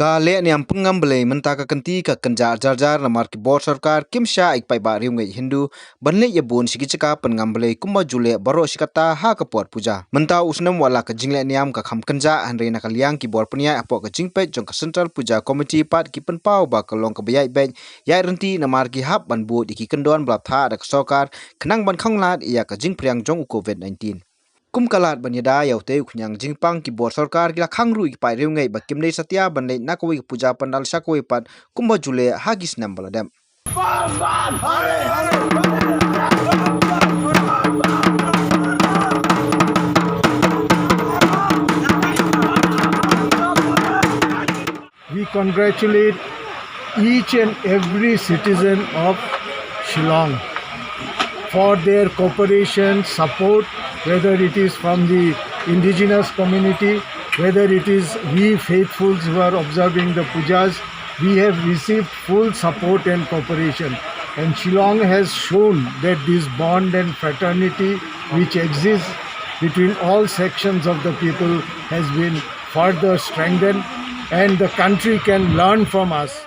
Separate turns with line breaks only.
Gale ni ang pengambele mentaka kenti ka kenjar jar na marki bor sarkar kimsha ik pai ba riung Hindu banle ye bun sigi chika pengambele kumba jule baro sikata ha ka pot puja menta usnam wala ka jingle niam ka kham kenja hanre na kaliang ki bor punya apo ka jingpe jong ka central puja committee pat ki penpau ba ka long ka bayai ben ya renti na marki hab ban bu iki kendon blap tha da ka sokar khnang ban khonglat ya ka jingpriang jong covid-19 kum kalat banyada yaute ukhyang jingpang ki bor sarkar gila khangru ki pai reungai ba kimle satya banle nakoi puja pandal sakoi pat kumba jule hagis nam baladam
We congratulate each and every citizen of Shillong for their cooperation, support, whether it is from the indigenous community, whether it is we faithfuls who are observing the pujas, we have received full support and cooperation. And Shillong has shown that this bond and fraternity which exists between all sections of the people has been further strengthened, and the country can learn from us.